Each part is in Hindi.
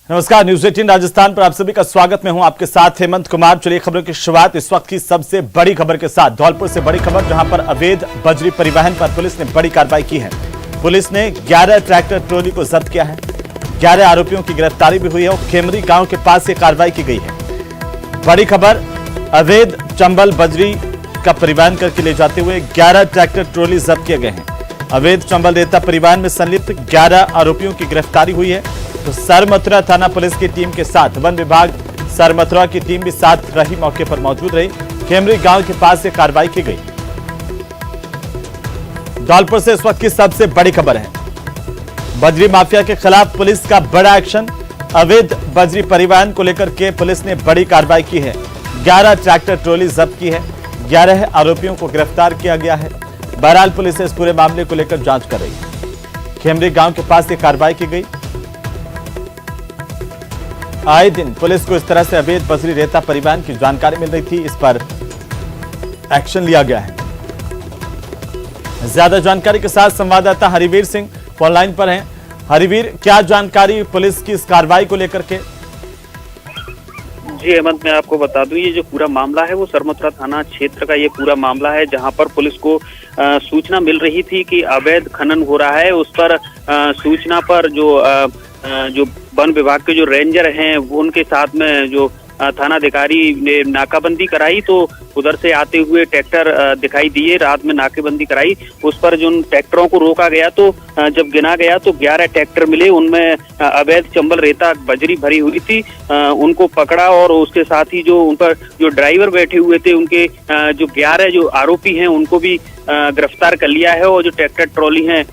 नमस्कार, न्यूज 18 राजस्थान पर आप सभी का स्वागत। मैं हूं आपके साथ हेमंत कुमार। चलिए खबरों की शुरुआत इस वक्त की सबसे बड़ी खबर के साथ। धौलपुर से बड़ी खबर, जहां पर अवैध बजरी परिवहन पर पुलिस ने बड़ी कार्रवाई की है। पुलिस ने 11 ट्रैक्टर ट्रॉली को जब्त किया है। 11 आरोपियों की गिरफ्तारी भी हुई है और खेमरी गांव के पास से कार्रवाई की गई है। बड़ी खबर, अवैध चंबल बजरी का परिवहन करके ले जाते हुए 11 ट्रैक्टर ट्रॉली जब्त किए गए हैं। अवैध चंबल रेता परिवहन में संलिप्त 11 आरोपियों की गिरफ्तारी हुई है। तो सरमथुरा थाना पुलिस की टीम के साथ वन विभाग सरमथुरा की टीम भी साथ रही, मौके पर मौजूद रही। खेमरी गांव के पास से कार्रवाई की गई। धौलपुर से इस वक्त की सबसे बड़ी खबर है, बजरी माफिया के खिलाफ पुलिस का बड़ा एक्शन। अवैध बजरी परिवहन को लेकर के पुलिस ने बड़ी कार्रवाई की है। 11 ट्रैक्टर ट्रॉली जब्त की है। 11 आरोपियों को गिरफ्तार किया गया है। बहरहाल पुलिस इस पूरे मामले को लेकर जांच कर रही है। खेमरी गांव के पास से कार्रवाई की गई। आए दिन पुलिस को इस तरह से अवैध बजरी रेता परिवहन की जानकारी मिल रही थी, इस पर एक्शन लिया गया है। ज्यादा जानकारी के साथ संवाददाता हरिवीर सिंह फोन लाइन पर हैं। हरिवीर, क्या जानकारी पुलिस की इस कार्रवाई को लेकर के? जी हेमंत, मैं आपको बता दूं, ये जो पूरा मामला है वो सरमथुरा थाना क्षेत्र का ये पूरा मामला है, जहां पर पुलिस को सूचना मिल रही थी कि अवैध खनन हो रहा है। उस पर सूचना पर जो वन विभाग के जो रेंजर हैं वो उनके साथ में जो थानाधिकारी ने नाकाबंदी कराई, तो उधर से आते हुए ट्रैक्टर दिखाई दिए, रात में नाकेबंदी कराई। उस पर जो उन ट्रैक्टरों को रोका गया तो जब गिना गया तो 11 ट्रैक्टर मिले, उनमें अवैध चंबल रेता बजरी भरी हुई थी। उनको पकड़ा और उसके साथ ही जो उन पर जो ड्राइवर बैठे हुए थे उनके जो 11 जो आरोपी हैं उनको भी गिरफ्तार कर लिया है और जो ट्रैक्टर ट्रॉली हैं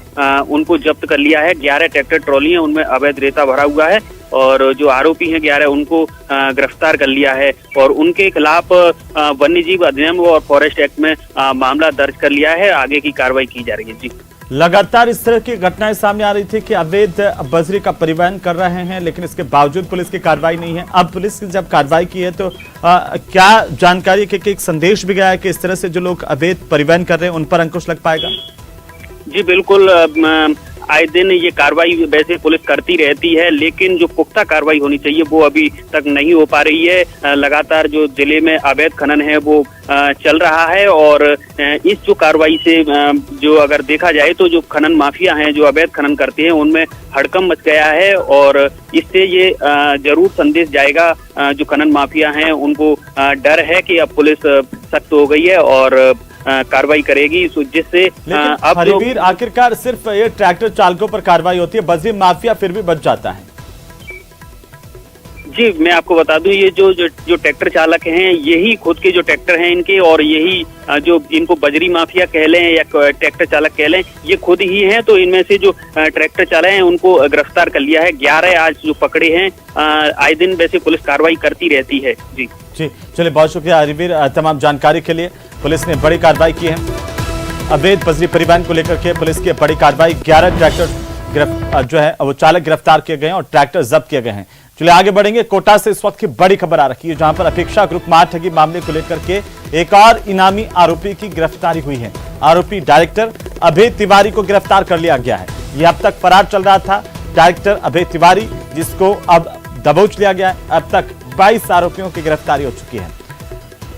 उनको जब्त कर लिया है। 11 ट्रैक्टर ट्रॉली हैं, उनमें अवैध रेता भरा हुआ है और जो आरोपी हैं 11 उनको गिरफ्तार कर लिया है और उनके खिलाफ वन्य जीव अधिनियम और फॉरेस्ट एक्ट में मामला दर्ज कर लिया है। आगे की कार्रवाई की जा रही है। जी, लगातार इस तरह की घटनाएं सामने आ रही थी कि अवैध बजरी का परिवहन कर रहे हैं, लेकिन इसके बावजूद पुलिस की कार्रवाई नहीं है। अब पुलिस की जब कार्रवाई की है तो क्या जानकारी कि एक संदेश भी गया है कि इस तरह से जो लोग अवैध परिवहन कर रहे हैं उन पर अंकुश लग पाएगा? जी बिल्कुल, आए दिन ये कार्रवाई वैसे पुलिस करती रहती है, लेकिन जो पुख्ता कार्रवाई होनी चाहिए वो अभी तक नहीं हो पा रही है। लगातार जो जिले में अवैध खनन है वो चल रहा है और इस जो कार्रवाई से जो अगर देखा जाए तो जो खनन माफिया हैं जो अवैध खनन करते हैं उनमें हड़कंप मच गया है और इससे ये जरूर संदेश जाएगा। जो खनन माफिया हैं उनको डर है कि अब पुलिस सख्त हो गई है और कार्रवाई करेगी, जिससे अब हरिवीर, आखिरकार सिर्फ ये ट्रैक्टर चालकों पर कार्रवाई होती है, बजरी माफिया फिर भी बच जाता है। जी, मैं आपको बता दूं, ये जो ट्रैक्टर चालक हैं यही खुद के जो ट्रैक्टर हैं इनके और यही जो इनको बजरी माफिया कह लें या ट्रैक्टर चालक कह लें, ये खुद ही हैं। तो इनमें से जो ट्रैक्टर चालक हैं उनको गिरफ्तार कर लिया है। 11 आज जो पकड़े हैं। आए दिन वैसे पुलिस कार्रवाई करती रहती है। जी जी, चलिए, बहुत शुक्रिया हरिवीर तमाम जानकारी के लिए। पुलिस ने बड़ी कार्रवाई की है। अवैध बजरी परिवहन को लेकर के पुलिस की बड़ी कार्रवाई। 11 ट्रैक्टर जो है वो चालक गिरफ्तार किए गए हैं और ट्रैक्टर जब्त किए गए हैं। चलिए आगे बढ़ेंगे। कोटा से इस वक्त की बड़ी खबर आ रही है, जहां पर अपेक्षा ग्रुप मार ठगी मामले को लेकर के एक और इनामी आरोपी की गिरफ्तारी हुई है। आरोपी डायरेक्टर अभय तिवारी को गिरफ्तार कर लिया गया है। यह अब तक फरार चल रहा था डायरेक्टर अभय तिवारी, जिसको अब दबोच लिया गया है। अब तक 22 आरोपियों की गिरफ्तारी हो चुकी है।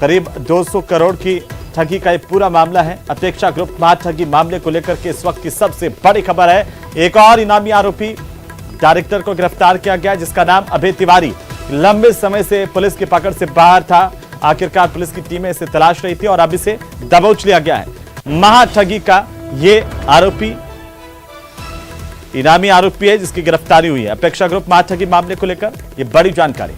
करीब 200 करोड़ की ठगी का एक पूरा मामला है। अपेक्षा ग्रुप मार ठगी मामले को लेकर के इस वक्त की सबसे बड़ी खबर है, एक और इनामी आरोपी डायरेक्टर को गिरफ्तार किया गया, जिसका नाम अभय तिवारी। लंबे समय से पुलिस की पकड़ से बाहर था। आखिरकार पुलिस की टीमें इसे तलाश रही थी और अब इसे दबोच लिया गया है। महाठगी का ये आरोपी इनामी आरोपी है, जिसकी गिरफ्तारी हुई है। अपेक्षा ग्रुप महाठगी मामले को लेकर ये बड़ी जानकारी।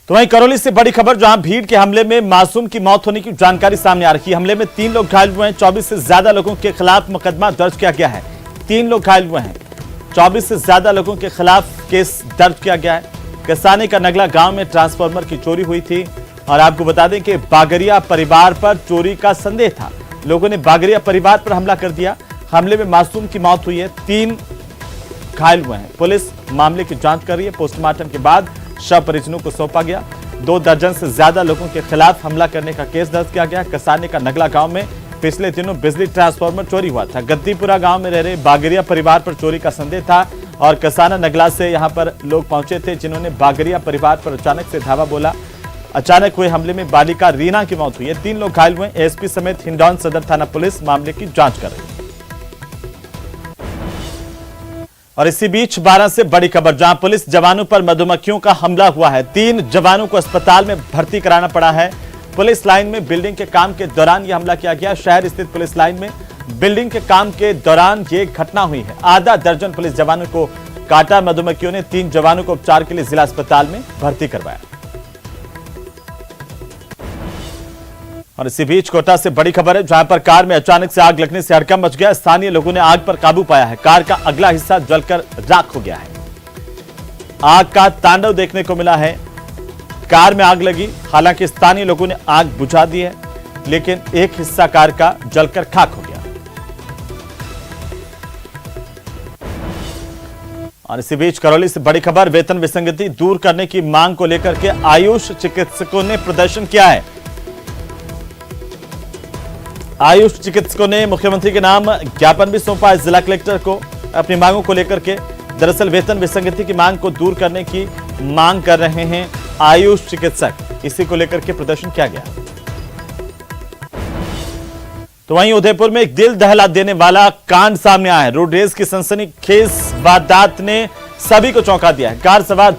तो वहीं करौली से बड़ी खबर, जहां भीड़ के हमले में मासूम की मौत होने की जानकारी सामने आ रही है। हमले में 3 लोग घायल हुए हैं। 24 से ज्यादा लोगों के खिलाफ मुकदमा दर्ज किया गया है। 3 लोग घायल हुए हैं। 24 से ज्यादा लोगों के खिलाफ केस दर्ज किया गया है। कसाने का नगला गांव में ट्रांसफार्मर की चोरी हुई थी और आपको बता दें कि बागरिया परिवार पर चोरी का संदेह था। लोगों ने बागरिया परिवार पर हमला कर दिया। हमले में मासूम की मौत हुई है। 3 घायल हुए हैं। पुलिस मामले की जांच कर रही है। पोस्टमार्टम के बाद शव परिजनों को सौंपा गया। 2 दर्जन से ज्यादा लोगों के खिलाफ हमला करने का केस दर्ज किया गया। कसाने का नगला गांव में पिछले दिनों बिजली ट्रांसफार्मर चोरी हुआ था। गद्दीपुरा गांव में रह रहे बागरिया परिवार पर चोरी का संदेह था और कसाना नगला से यहां पर लोग पहुंचे थे, जिन्होंने बागरिया परिवार पर अचानक से धावा बोला। अचानक हुए हमले में बालिका रीना की मौत हुई है, 3 लोग घायल हुए। एसपी समेत हिंडौन सदर थाना पुलिस मामले की जांच कर रही है। और इसी बीच 12 से बड़ी खबर, जहां पुलिस जवानों पर मधुमक्खियों का हमला हुआ है। 3 जवानों को अस्पताल में भर्ती कराना पड़ा है। पुलिस लाइन में बिल्डिंग के काम के दौरान यह हमला किया गया। शहर स्थित पुलिस लाइन में बिल्डिंग के काम के दौरान ये घटना हुई है। आधा दर्जन पुलिस जवानों को काटा मधुमक्खियों ने। 3 जवानों को उपचार के लिए जिला अस्पताल में भर्ती करवाया। और इसी बीच कोटा से बड़ी खबर है, जहां पर कार में अचानक से आग लगने से हड़कंप मच गया। स्थानीय लोगों ने आग पर काबू पाया है। कार का अगला हिस्सा जलकर राख हो गया है। आग का तांडव देखने को मिला है। कार में आग लगी, हालांकि स्थानीय लोगों ने आग बुझा दी है, लेकिन एक हिस्सा कार का जलकर खाक हो गया। और इसी बीच करौली से बड़ी खबर, वेतन विसंगति दूर करने की मांग को लेकर के आयुष चिकित्सकों ने प्रदर्शन किया है। आयुष चिकित्सकों ने मुख्यमंत्री के नाम ज्ञापन भी सौंपा है जिला कलेक्टर को अपनी मांगों को लेकर के। दरअसल वेतन विसंगति की मांग को दूर करने की मांग कर रहे हैं आयुष चिकित्सक, इसी को लेकर के प्रदर्शन किया गया। तो वहीं उदयपुर में एक दिल दहला देने वाला कांड सामने आया है। रोड रेस की सनसनीखेज वारदात ने सभी को चौंका दिया है। कार सवार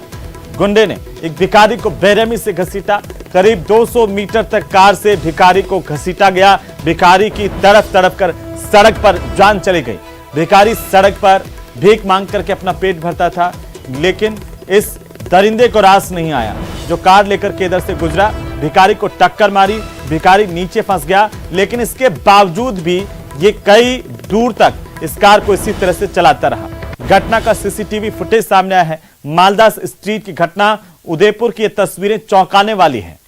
गुंडे ने एक भिखारी को बेरहमी से घसीटा। करीब 200 मीटर तक कार से भिखारी को घसीटा गया। भिखारी की तड़प तड़प कर सड़क पर जान चली गई। भिखारी सड़क पर भीख मांग करके अपना पेट भरता था, लेकिन इस दरिंदे को रास नहीं आया जो कार लेकर के इधर से गुजरा। भिखारी को टक्कर मारी, भिखारी नीचे फंस गया, लेकिन इसके बावजूद भी ये कई दूर तक इस कार को इसी तरह से चलाता रहा। घटना का सीसीटीवी फुटेज सामने आया है। मालदा स्ट्रीट की घटना, उदयपुर की ये तस्वीरें चौंकाने वाली हैं।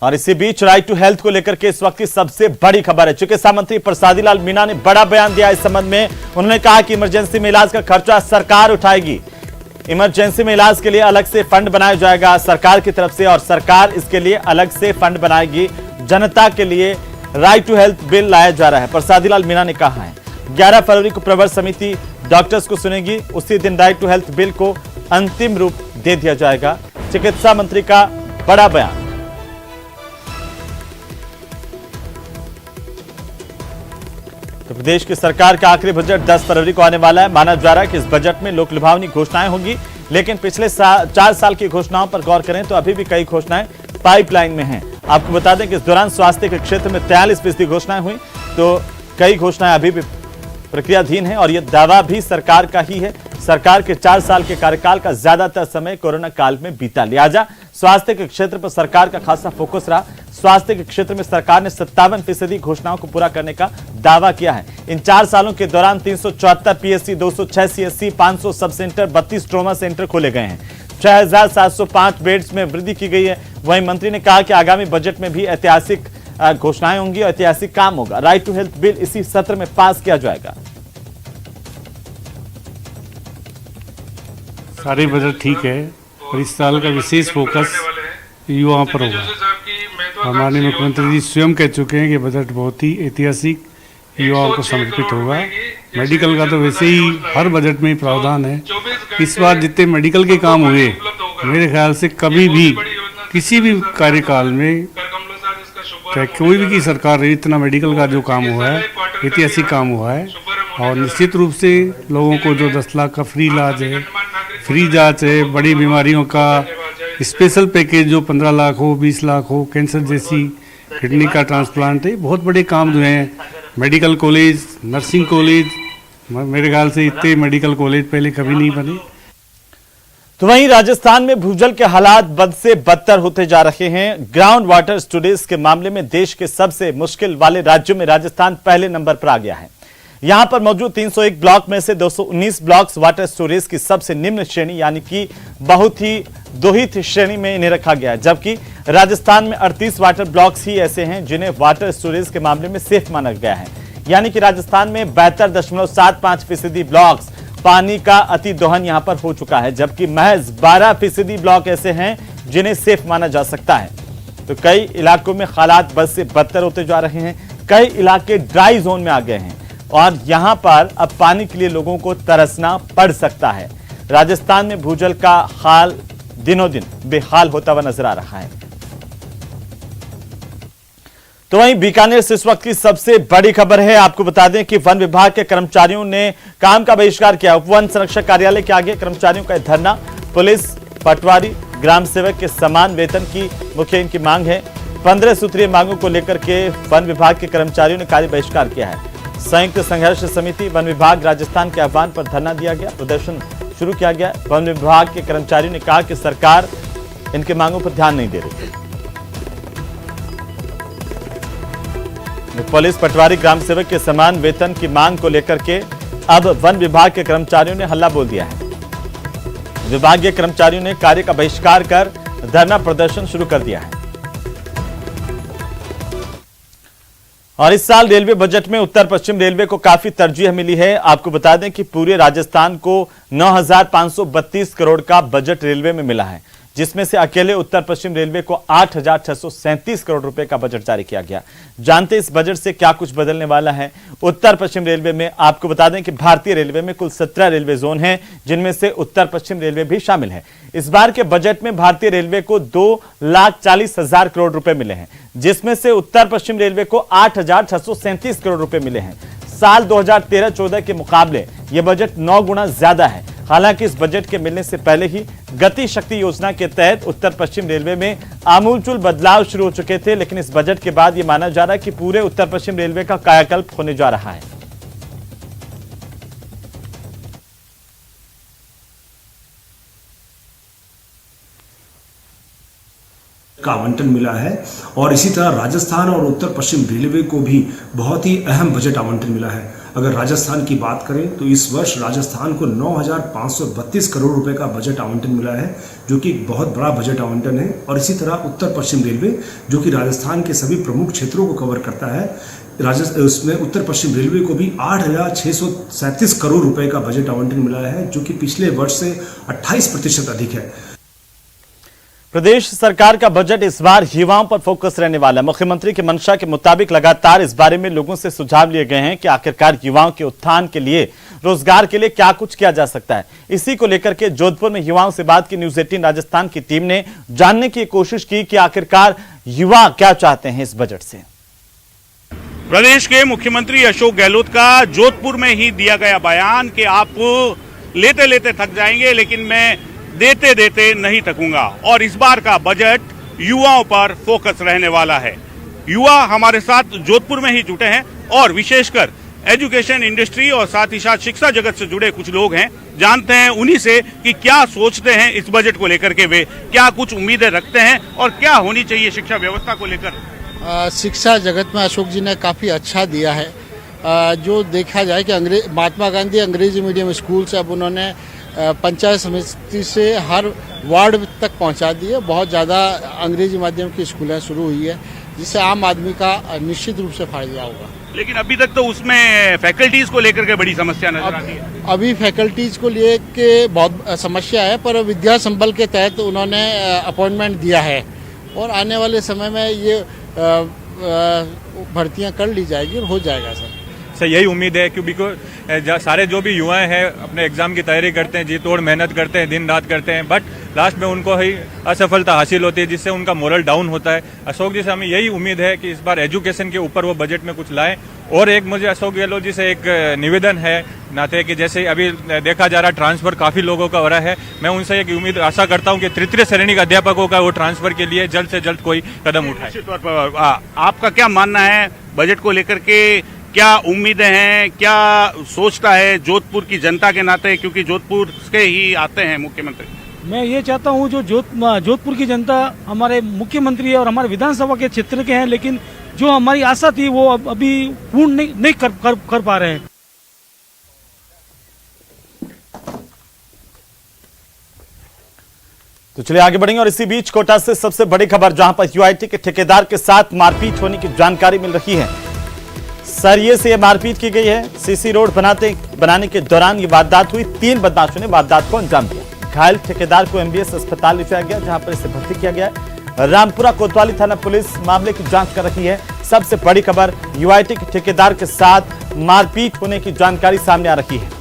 और इसी बीच राइट टू हेल्थ को लेकर के इस वक्त की सबसे बड़ी खबर है। चिकित्सा मंत्री प्रसादी लाल मीणा ने बड़ा बयान दिया इस संबंध में। उन्होंने कहा कि इमरजेंसी में इलाज का खर्चा सरकार उठाएगी। इमरजेंसी में इलाज के लिए अलग से फंड बनाया जाएगा सरकार की तरफ से, और सरकार इसके लिए अलग से फंड बनाएगी। जनता के लिए राइट टू हेल्थ बिल लाया जा रहा है, प्रसादी लाल मीणा ने कहा है। 11 फरवरी को प्रवर समिति डॉक्टर्स को सुनेगी। उसी दिन राइट टू हेल्थ बिल को अंतिम रूप दे दिया जाएगा। चिकित्सा मंत्री का बड़ा बयान। तो प्रदेश की सरकार का आखिरी बजट 10 फरवरी को आने वाला है। माना जा रहा है कि इस बजट में लोक लुभावनी घोषणाएं होंगी, लेकिन पिछले 4 साल की घोषणाओं पर गौर करें तो अभी भी कई घोषणाएं पाइपलाइन में हैं। आपको बता दें कि इस दौरान स्वास्थ्य के क्षेत्र में 43% घोषणाएं हुई, तो कई घोषणाएं अभी भी प्रक्रियाधीन है। और यह दावा भी सरकार का ही है। सरकार के 4 साल के कार्यकाल का ज्यादातर समय कोरोना काल में बीता, लिहाजा स्वास्थ्य के क्षेत्र पर सरकार का खासा फोकस रहा। स्वास्थ्य के क्षेत्र में सरकार ने 57% घोषणाओं को पूरा करने का दावा किया है। इन 4 सालों के दौरान 374 PSC, 206 CSC, 500 sub centre, 32 trauma centre खोले गए हैं। 6705 बेड्स में वृद्धि की गई है। वहीं मंत्री ने कहा कि आगामी बजट में भी ऐतिहासिक घोषणाएं होंगी और ऐतिहासिक काम होगा। राइट टू हेल्थ बिल इसी सत्र में पास किया जाएगा। सारे बजट ठीक है, और इस साल का विशेष फोकस युवाओं पर होगा। हमारे मुख्यमंत्री जी स्वयं कह चुके हैं कि बजट बहुत ही ऐतिहासिक युवाओं को समर्पित होगा। मेडिकल का तो वैसे ही हर बजट में प्रावधान है। इस बार जितने मेडिकल के काम हुए, मेरे ख्याल से कभी भी किसी भी कार्यकाल में, चाहे कोई भी की सरकार रही, इतना मेडिकल का जो काम हुआ है ऐतिहासिक काम हुआ है। और निश्चित रूप से लोगों को जो 10 लाख का फ्री इलाज है, फ्री जांच है, बड़ी बीमारियों का स्पेशल पैकेज जो 15 लाख हो, 20 लाख हो, कैंसर जैसी, किडनी का ट्रांसप्लांट है, बहुत बड़े काम जो हैं। मेडिकल कॉलेज, नर्सिंग कॉलेज, मेरे ख्याल से इतने मेडिकल कॉलेज पहले कभी नहीं बने। तो वहीं राजस्थान में भूजल के हालात बद से बदतर होते जा रहे हैं। ग्राउंड वाटर स्टोरेज के मामले में देश के सबसे मुश्किल वाले राज्यों में राजस्थान पहले नंबर पर आ गया है। यहां पर मौजूद 301 ब्लॉक में से 219 ब्लॉक्स वाटर स्टोरेज की सबसे निम्न श्रेणी यानी कि बहुत ही दोहित श्रेणी में इन्हें रखा गया है, जबकि राजस्थान में 38 वाटर ब्लॉक्स ही ऐसे हैं जिन्हें वाटर स्टोरेज के मामले में सेफ माना गया है। यानी कि राजस्थान में 72.75% ब्लॉक्स पानी का अति दोहन यहां पर हो चुका है, जबकि महज 12% ब्लॉक ऐसे हैं जिन्हें सेफ माना जा सकता है। तो कई इलाकों में हालात बद से बदतर होते जा रहे हैं, कई इलाके ड्राई जोन में आ गए हैं और यहां पर अब पानी के लिए लोगों को तरसना पड़ सकता है। राजस्थान में भूजल का हाल दिनों दिन बेहाल होता हुआ नजर आ रहा है। तो वहीं बीकानेर से इस वक्त की सबसे बड़ी खबर है। आपको बता दें कि वन विभाग के कर्मचारियों ने काम का बहिष्कार किया। उप वन संरक्षक कार्यालय के आगे कर्मचारियों का धरना। पुलिस, पटवारी, ग्राम सेवक के समान वेतन की मुख्य इनकी मांग है। 15 सूत्रीय मांगों को लेकर के वन विभाग के कर्मचारियों ने कार्य बहिष्कार किया है। संयुक्त संघर्ष समिति वन विभाग राजस्थान के आह्वान पर धरना दिया गया, प्रदर्शन शुरू किया गया। वन विभाग के कर्मचारियों ने कहा कि सरकार इनके मांगों पर ध्यान नहीं दे रही। पुलिस, पटवारी, ग्राम सेवक के समान वेतन की मांग को लेकर के अब वन विभाग के कर्मचारियों ने हल्ला बोल दिया है। विभागीय कर्मचारियों ने कार्य का बहिष्कार कर धरना प्रदर्शन शुरू कर दिया है। और इस साल रेलवे बजट में उत्तर पश्चिम रेलवे को काफी तरजीह मिली है। आपको बता दें कि पूरे राजस्थान को 9,532 करोड़ का बजट रेलवे में मिला है, जिसमें से अकेले उत्तर पश्चिम रेलवे को 8,637 करोड़ रुपए का बजट जारी किया गया। जानते इस बजट से क्या कुछ बदलने वाला है। उत्तर पश्चिम रेलवे में आपको बता दें कि भारतीय रेलवे में कुल 17 रेलवे जोन हैं, जिनमें से उत्तर पश्चिम रेलवे भी शामिल है। इस बार के बजट में भारतीय रेलवे को 2,40,000 करोड़ रुपए मिले हैं, जिसमें से उत्तर पश्चिम रेलवे को 8,637 करोड़ रुपए मिले हैं। साल 2013-14 के मुकाबले यह बजट 9 गुना ज्यादा है। हालांकि इस बजट के मिलने से पहले ही गति शक्ति योजना के तहत उत्तर पश्चिम रेलवे में आमूलचूल बदलाव शुरू हो चुके थे, लेकिन इस बजट के बाद यह माना जा रहा है कि पूरे उत्तर पश्चिम रेलवे का कायाकल्प होने जा रहा है। का आवंटन मिला है और इसी तरह राजस्थान और उत्तर पश्चिम रेलवे को भी बहुत ही अहम बजट आवंटन मिला है। अगर राजस्थान की बात करें तो इस वर्ष राजस्थान को 9,532 करोड़ रुपए का बजट आवंटन मिला है, जो कि बहुत बड़ा बजट आवंटन है। और इसी तरह उत्तर पश्चिम रेलवे, जो कि राजस्थान के सभी प्रमुख क्षेत्रों को कवर करता है, उसमें उत्तर पश्चिम रेलवे को भी 8,637 करोड़ रुपए का बजट आवंटन मिला है, जो कि पिछले वर्ष से 28% अधिक है। प्रदेश सरकार का बजट इस बार युवाओं पर फोकस रहने वाला है। मुख्यमंत्री की मंशा के मुताबिक लगातार इस बारे में लोगों से सुझाव लिए गए हैं कि आखिरकार युवाओं के उत्थान के लिए, रोजगार के लिए क्या कुछ किया जा सकता है। इसी को लेकर के जोधपुर में युवाओं से बात की न्यूज 18 राजस्थान की टीम ने जानने की कोशिश की कि आखिरकार युवा क्या चाहते हैं इस बजट से। प्रदेश के मुख्यमंत्री अशोक गहलोत का जोधपुर में ही दिया गया बयान कि आप लेते लेते थक जाएंगे, लेकिन मैं देते देते नहीं थकूंगा। और इस बार का बजट युवाओं पर फोकस रहने वाला है। युवा हमारे साथ जोधपुर में ही जुटे हैं और विशेषकर एजुकेशन इंडस्ट्री और साथ ही साथ शिक्षा जगत से जुड़े कुछ लोग हैं। जानते हैं उन्हीं से कि क्या सोचते हैं इस बजट को लेकर के, वे क्या कुछ उम्मीदें रखते हैं और क्या होनी चाहिए शिक्षा व्यवस्था को लेकर। शिक्षा जगत में अशोक जी ने काफ़ी अच्छा दिया है। जो देखा जाए कि महात्मा गांधी अंग्रेजी मीडियम स्कूल से अब उन्होंने पंचायत समिति से हर वार्ड तक पहुंचा दी है। बहुत ज़्यादा अंग्रेजी माध्यम की स्कूलें शुरू हुई है, जिससे आम आदमी का निश्चित रूप से फायदा होगा। लेकिन अभी तक तो उसमें फैकल्टीज को लेकर के बड़ी समस्या नजर आती है। अभी फैकल्टीज को लेके बहुत समस्या है, पर विद्या संबल के तहत उन्होंने अपॉइंटमेंट दिया है और आने वाले समय में ये भर्तियां कर ली जाएगी और हो जाएगा सर। यही उम्मीद है, क्योंकि सारे जो भी युवा हैं अपने एग्जाम की तैयारी करते हैं, जी तोड़ मेहनत करते हैं, दिन रात करते हैं, बट लास्ट में उनको ही असफलता हासिल होती है, जिससे उनका मोरल डाउन होता है। अशोक जी से हमें यही उम्मीद है कि इस बार एजुकेशन के ऊपर वो बजट में कुछ लाएं। और एक मुझे अशोक गहलोत जी से एक निवेदन है नाते कि जैसे अभी देखा जा रहा ट्रांसफर काफी लोगों का हो रहा है, मैं उनसे एक उम्मीद आशा करता हूं कि तृतीय श्रेणी के अध्यापकों का वो ट्रांसफर के लिए जल्द से जल्द कोई कदम उठाए। निश्चित तौर पर आपका क्या मानना है बजट को लेकर के, क्या उम्मीदें हैं, क्या सोचता है जोधपुर की जनता के नाते, क्योंकि जोधपुर के ही आते हैं मुख्यमंत्री? मैं ये चाहता हूँ जो जोधपुर की जनता हमारे मुख्यमंत्री और हमारे विधानसभा के क्षेत्र के हैं, लेकिन जो हमारी आशा थी वो अभी पूर्ण नहीं कर पा रहे हैं। तो चलिए आगे बढ़ेंगे। और इसी बीच कोटा से सबसे बड़ी खबर, जहां पर यूआईटी के ठेकेदार के साथ मारपीट होने की जानकारी मिल रही है। सरिये से यह मारपीट की गई है। सीसी रोड बनाने के दौरान ये वारदात हुई। 3 बदमाशों ने वारदात को अंजाम दिया। घायल ठेकेदार को एमबीएस अस्पताल ले जाया गया, जहां पर इसे भर्ती किया गया है। रामपुरा कोतवाली थाना पुलिस मामले की जांच कर रही है। सबसे बड़ी खबर, यूआईटी के ठेकेदार के साथ मारपीट होने की जानकारी सामने आ रही है।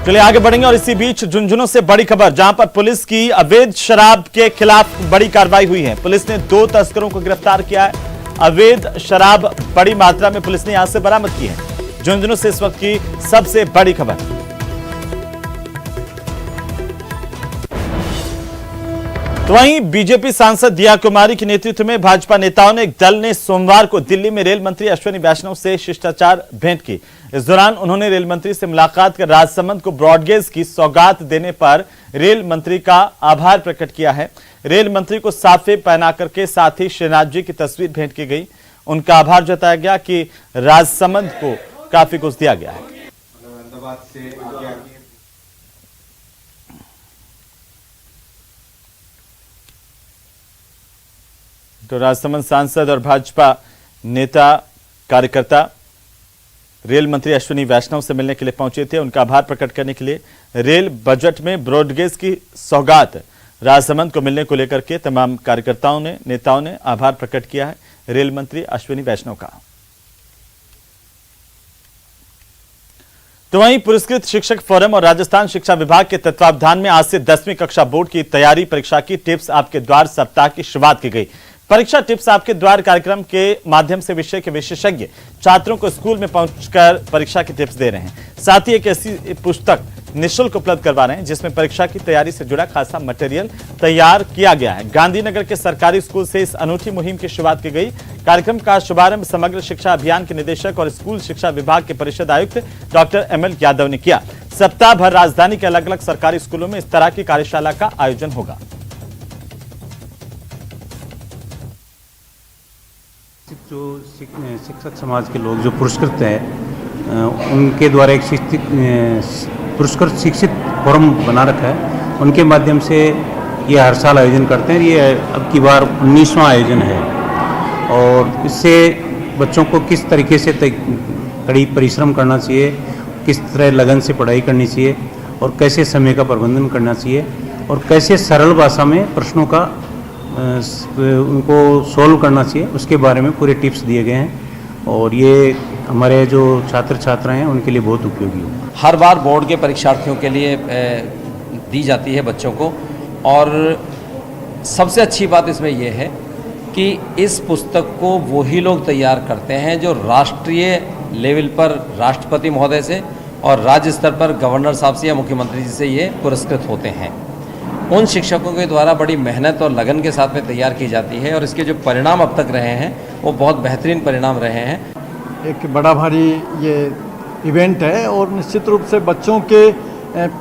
चलिए आगे बढ़ेंगे और इसी बीच झुंझुनू से बड़ी खबर, जहां पर पुलिस की अवैध शराब के खिलाफ बड़ी कार्रवाई हुई है। पुलिस ने 2 तस्करों को गिरफ्तार किया है। अवैध शराब बड़ी मात्रा में पुलिस ने यहां से बरामद की है। झुंझुनू से इस वक्त की सबसे बड़ी खबर। तो वहीं बीजेपी सांसद दिया कुमारी के नेतृत्व में भाजपा नेताओं ने एक दल ने सोमवार को दिल्ली में रेल मंत्री अश्विनी वैष्णव से शिष्टाचार भेंट की। इस दौरान उन्होंने रेल मंत्री से मुलाकात कर राजसमंद को ब्रॉडगेज की सौगात देने पर रेल मंत्री का आभार प्रकट किया है। रेल मंत्री को साफे पहना करके साथ ही श्रीनाथ जी की तस्वीर भेंट की गई। उनका आभार जताया गया कि राजसमंद को काफी कुछ दिया गया है। तो राजसमंद सांसद और भाजपा नेता कार्यकर्ता रेल मंत्री अश्विनी वैष्णव से मिलने के लिए पहुंचे थे। उनका आभार प्रकट करने के लिए रेल बजट में ब्रॉडगेज की सौगात राजसमंद को मिलने को लेकर के तमाम कार्यकर्ताओं ने, नेताओं ने आभार प्रकट किया है रेल मंत्री अश्विनी वैष्णव का। तो वहीं पुरस्कृत शिक्षक फोरम और राजस्थान शिक्षा विभाग के तत्वावधान में आज से 10वीं कक्षा बोर्ड की तैयारी परीक्षा की टिप्स आपके द्वार सप्ताह की शुरुआत की गई। परीक्षा टिप्स आपके द्वार कार्यक्रम के माध्यम से विषय के विशेषज्ञ छात्रों को स्कूल में पहुंचकर परीक्षा की टिप्स दे रहे हैं। साथ ही एक ऐसी पुस्तक निःशुल्क उपलब्ध करवा रहे हैं जिसमें परीक्षा की तैयारी से जुड़ा खासा मटेरियल तैयार किया गया है। गांधीनगर के सरकारी स्कूल से इस अनूठी मुहिम की शुरुआत की गई। कार्यक्रम का शुभारंभ समग्र शिक्षा अभियान के निदेशक और स्कूल शिक्षा विभाग के परिषद आयुक्त डॉक्टर ML यादव ने किया। सप्ताह भर राजधानी के अलग अलग सरकारी स्कूलों में इस तरह की कार्यशाला का आयोजन होगा। जो शिक्षक समाज के लोग जो पुरस्कृत हैं उनके द्वारा एक पुरस्कृत शिक्षित फोरम बना रखा है। उनके माध्यम से ये हर साल आयोजन करते हैं। ये अब की बार 19वां आयोजन है और इससे बच्चों को किस तरीके से कड़ी परिश्रम करना चाहिए, किस तरह लगन से पढ़ाई करनी चाहिए और कैसे समय का प्रबंधन करना चाहिए और कैसे सरल भाषा में प्रश्नों का उनको सोल्व करना चाहिए, उसके बारे में पूरे टिप्स दिए गए हैं और ये हमारे जो छात्र छात्राएं हैं उनके लिए बहुत उपयोगी होगा। हर बार बोर्ड के परीक्षार्थियों के लिए दी जाती है बच्चों को और सबसे अच्छी बात इसमें यह है कि इस पुस्तक को वही लोग तैयार करते हैं जो राष्ट्रीय लेवल पर राष्ट्रपति महोदय से और राज्य स्तर पर गवर्नर साहब से या मुख्यमंत्री जी से ये पुरस्कृत होते हैं। उन शिक्षकों के द्वारा बड़ी मेहनत और लगन के साथ में तैयार की जाती है और इसके जो परिणाम अब तक रहे हैं वो बहुत बेहतरीन परिणाम रहे हैं। एक बड़ा भारी ये इवेंट है और निश्चित रूप से बच्चों के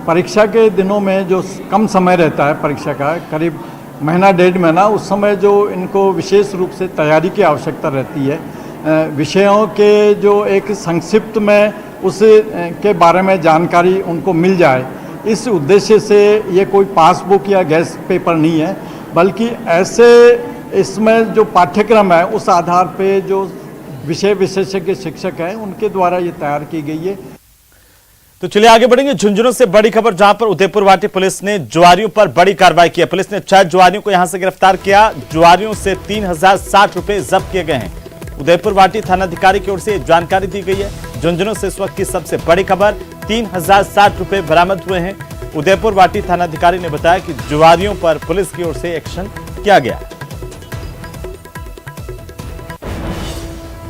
परीक्षा के दिनों में जो कम समय रहता है परीक्षा का, करीब महीना 1.5 महीना, उस समय जो इनको विशेष रूप से तैयारी की आवश्यकता रहती है। विषयों के जो एक संक्षिप्त में उस के बारे में जानकारी उनको मिल जाए, इस उद्देश्य से ये कोई पासबुक या गेस्ट पेपर नहीं है, बल्कि ऐसे इसमें जो पाठ्यक्रम है उस आधार पे जो विषय विशेषज्ञ शिक्षक हैं उनके द्वारा ये तैयार की गई है। तो चलिए आगे बढ़ेंगे। झुंझुनू से बड़ी खबर, जहां पर उदयपुर वाटी पुलिस ने जुआरियों पर बड़ी कार्रवाई की है। पुलिस ने 6 जुआरियों को यहां से गिरफ्तार किया। जुआरियों से 3060 रुपए जब्त किए गए हैं। उदयपुर वाटी थानाधिकारी की ओर से जानकारी दी गई है। झुंझुनू से इस वक्त की सबसे बड़ी खबर, 3060 रुपए बरामद हुए हैं। उदयपुर वाटी थानाधिकारी ने बताया कि जुआरियों पर पुलिस की ओर से एक्शन किया गया।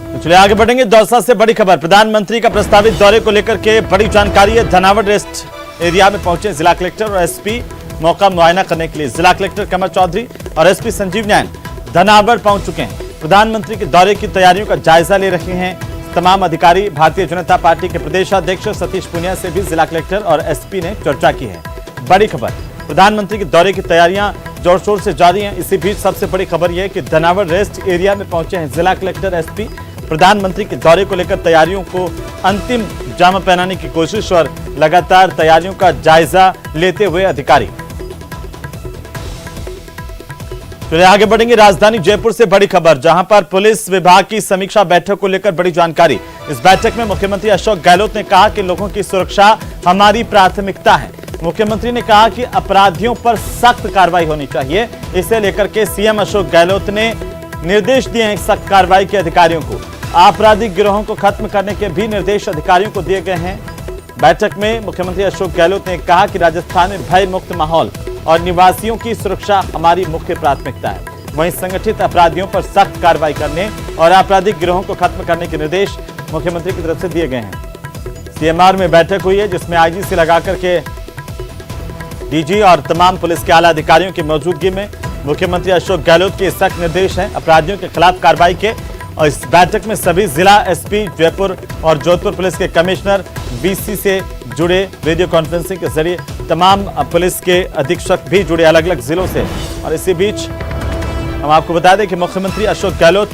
तो चलिए आगे बढ़ेंगे। दौसा से बड़ी खबर, प्रधानमंत्री का प्रस्तावित दौरे को लेकर के बड़ी जानकारी है। धनावड़ रेस्ट एरिया में पहुंचे जिला कलेक्टर और एसपी मौका मुआयना करने के लिए। जिला कलेक्टर कमर चौधरी और एसपी संजीव नैन धनावड़ पहुंच चुके हैं। प्रधानमंत्री के दौरे की तैयारियों का जायजा ले रहे हैं तमाम अधिकारी। भारतीय जनता पार्टी के प्रदेशाध्यक्ष सतीश पुनिया से भी जिला कलेक्टर और एसपी ने चर्चा की है। बड़ी खबर, प्रधानमंत्री के दौरे की तैयारियां जोर शोर से जारी हैं। इसी बीच सबसे बड़ी खबर यह है कि धनावड़ रेस्ट एरिया में पहुंचे हैं जिला कलेक्टर, एसपी। प्रधानमंत्री के दौरे को लेकर तैयारियों को अंतिम जामा पहनाने की कोशिश और लगातार तैयारियों का जायजा लेते हुए अधिकारी। चलिए आगे बढ़ेंगे। राजधानी जयपुर से बड़ी खबर, जहां पर पुलिस विभाग की समीक्षा बैठक को लेकर बड़ी जानकारी। इस बैठक में मुख्यमंत्री अशोक गहलोत ने कहा कि लोगों की सुरक्षा हमारी प्राथमिकता है। मुख्यमंत्री ने कहा कि अपराधियों पर सख्त कार्रवाई होनी चाहिए। इसे लेकर के सीएम अशोक गहलोत ने निर्देश दिए हैं सख्त कार्रवाई के अधिकारियों को। आपराधिक गिरोहों को खत्म करने के भी निर्देश अधिकारियों को दिए गए हैं। बैठक में मुख्यमंत्री अशोक गहलोत ने कहा कि राजस्थान में भय मुक्त माहौल और निवासियों की सुरक्षा हमारी मुख्य प्राथमिकता है। वहीं संगठित अपराधियों पर सख्त कार्रवाई करने और आपराधिक गिरोहों को खत्म करने के निर्देश मुख्यमंत्री की तरफ से दिए गए हैं। सीएमआर में बैठक हुई है जिसमें आईजी से लगाकर के डीजी और तमाम पुलिस के आला अधिकारियों की मौजूदगी में मुख्यमंत्री अशोक गहलोत के सख्त निर्देश हैं अपराधियों के खिलाफ कार्रवाई के। और इस बैठक में सभी जिला एसपी जयपुर और जोधपुर पुलिस के कमिश्नर बीसी से जुड़े वीडियो कॉन्फ्रेंसिंग के जरिए तमाम पुलिस के अधीक्षक भी जुड़े अलग अलग जिलों से। और इसी बीच हम आपको बता दें कि मुख्यमंत्री अशोक गहलोत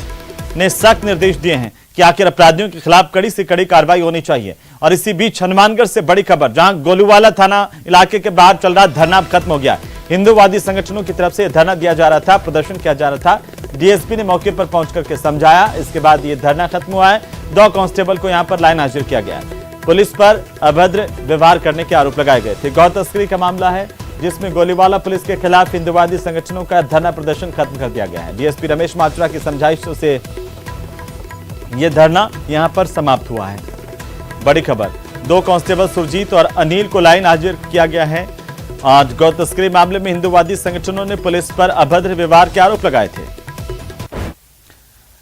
ने सख्त निर्देश दिए हैं कि आखिर अपराधियों के खिलाफ कड़ी से कड़ी कार्रवाई होनी चाहिए। और इसी बीच हनुमानगढ़ से बड़ी खबर, जहां गोलूवाला थाना इलाके के बाहर चल रहा धरना खत्म हो गया। हिंदूवादी संगठनों की तरफ से धरना दिया जा रहा था, प्रदर्शन किया जा रहा था। डीएसपी ने मौके पर पहुंच करके समझाया। इसके बाद ये धरना खत्म हुआ है। 2 कांस्टेबल को यहां पर लाइन हाजिर किया गया है। पुलिस पर अभद्र व्यवहार करने के आरोप लगाए गए थे। गौ तस्करी का मामला है जिसमें गोलीवाला पुलिस के खिलाफ हिंदूवादी संगठनों का धरना प्रदर्शन खत्म कर दिया गया है। डीएसपी रमेश मात्रा की समझाइशों से यह धरना यहां पर समाप्त हुआ है। बड़ी खबर, 2 कांस्टेबल सुरजीत और अनिल को लाइन हाजिर किया गया है। आज गौ तस्करी मामले में हिंदूवादी संगठनों ने पुलिस पर अभद्र व्यवहार के आरोप लगाए थे।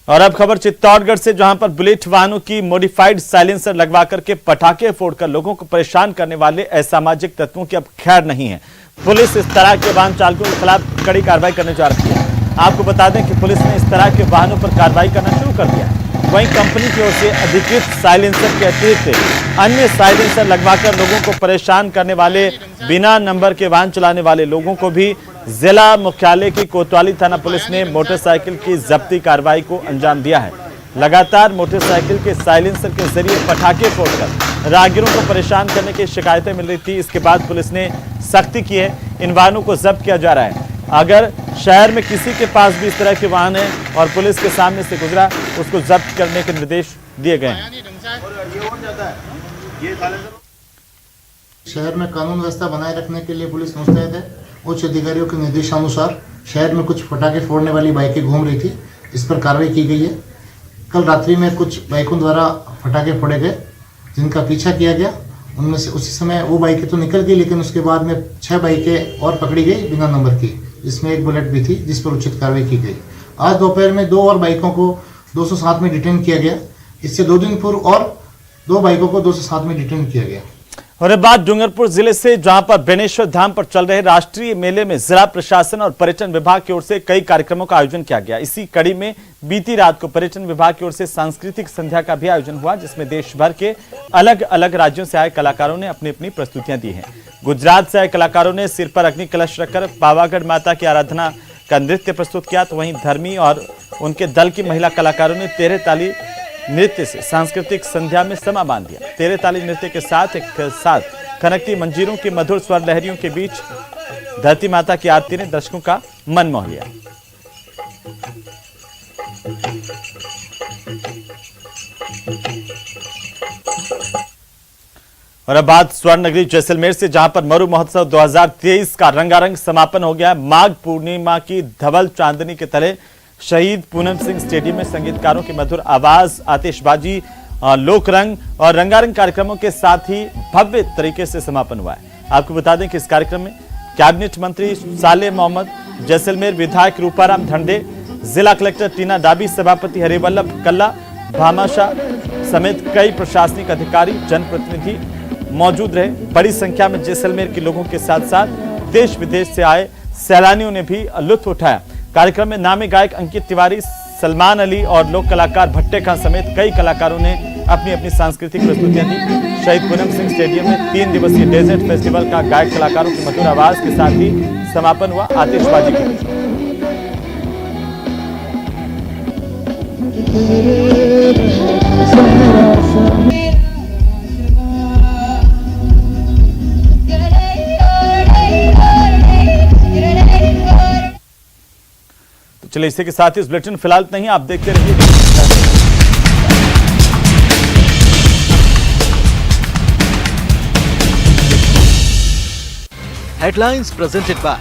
और अब खबर चित्तौड़गढ़ से, जहां पर बुलेट वाहनों की मॉडिफाइड साइलेंसर लगवा करके पटाखे फोड़कर लोगों को परेशान करने वाले असामाजिक तत्वों की अब खैर नहीं है। पुलिस इस तरह के वाहन चालकों के खिलाफ कड़ी कार्रवाई करने जा रही है। आपको बता दें कि पुलिस ने इस तरह के वाहनों पर कार्रवाई करना शुरू कर दिया है। वहीं कंपनी की ओर से अधिकृत साइलेंसर के अतिरिक्त अन्य साइलेंसर लगवाकर लोगों को परेशान करने वाले बिना नंबर के वाहन चलाने वाले लोगों को भी जिला मुख्यालय की कोतवाली थाना पुलिस ने मोटरसाइकिल की जब्ती कार्रवाई को अंजाम दिया है। लगातार मोटरसाइकिल के साइलेंसर के जरिए पटाखे फोड़कर राहगीरों को परेशान करने की शिकायतें मिल रही थी। इसके बाद पुलिस ने सख्ती की है, इन वाहनों को जब्त किया जा रहा है। अगर शहर में किसी के पास भी इस तरह के वाहन है और पुलिस के सामने से गुजरा, उसको जब्त करने के निर्देश दिए गए हैं। शहर में कानून व्यवस्था बनाए रखने के लिए पुलिस मुस्तैद है। उच्च अधिकारियों के निर्देशानुसार शहर में कुछ पटाखे फोड़ने वाली बाइकें घूम रही थी, इस पर कार्रवाई की गई है। कल रात्रि में कुछ बाइकों द्वारा पटाखे फोड़े गए जिनका पीछा किया गया। उनमें से उसी समय वो बाइकें तो निकल गई, लेकिन उसके बाद में 6 बाइकें और पकड़ी गई बिना नंबर की, जिसमें 1 बुलेट भी थी जिस पर उचित कार्रवाई की गई। आज दोपहर में 2 और बाइकों को 207 में डिटेन किया गया। इससे 2 दिन पूर्व और 2 बाइकों को 207 में डिटेन किया गया। और अब बात डूंगरपुर जिले से, जहां पर बेनेश्वर धाम पर चल रहे राष्ट्रीय मेले में जिला प्रशासन और पर्यटन विभाग की ओर से कई कार्यक्रमों का आयोजन किया गया। इसी कड़ी में बीती रात को पर्यटन विभाग की ओर से सांस्कृतिक संध्या का भी आयोजन हुआ, जिसमें देश भर के अलग अलग राज्यों से आए कलाकारों ने अपनी अपनी प्रस्तुतियां दी हैं। गुजरात से आए कलाकारों ने सिर पर अग्नि कलश रखकर पावागढ़ माता की आराधना का नृत्य प्रस्तुत किया, तो वहीं धर्मी और उनके दल की महिला कलाकारों ने 13 ताली नृत्य से सांस्कृतिक संध्या में समा बांध दिया। 13 ताली नृत्य के साथ एक साथ खनकती मंजीरों की मधुर स्वर लहरियों के बीच धरती माता की आरती ने दर्शकों का मन मोह लिया। और अब बात स्वर्ण नगरी जैसलमेर से, जहां पर मरु महोत्सव 2023 का रंगारंग समापन हो गया। माघ पूर्णिमा की धवल चांदनी के तले शहीद पूनम सिंह स्टेडियम में संगीतकारों की मधुर आवाज, आतिशबाजी, लोक रंग और रंगारंग कार्यक्रमों के साथ ही भव्य तरीके से समापन हुआ है। आपको बता दें कि इस कार्यक्रम में कैबिनेट मंत्री सालेह मोहम्मद, जैसलमेर विधायक रूपाराम धंडे, जिला कलेक्टर टीना डाबी, सभापति हरिवल्लभ कल्ला, भामाशाह समेत कई प्रशासनिक अधिकारी, जनप्रतिनिधि मौजूद रहे। बड़ी संख्या में जैसलमेर के लोगों के साथ साथ देश विदेश से आए सैलानियों ने भी लुत्फ उठाया। कार्यक्रम में नामी गायक अंकित तिवारी, सलमान अली और लोक कलाकार भट्टे खां समेत कई कलाकारों ने अपनी अपनी सांस्कृतिक प्रस्तुतियां दी। शहीद पूनम सिंह स्टेडियम में 3 दिवसीय डेजर्ट फेस्टिवल का गायक कलाकारों की मधुर आवाज के साथ ही समापन हुआ आतिशबाजी के बीच। चलिए इसी के साथ ही इस बुलेटिन फिलहाल नहीं, आप देखते रहिए। Headlines presented by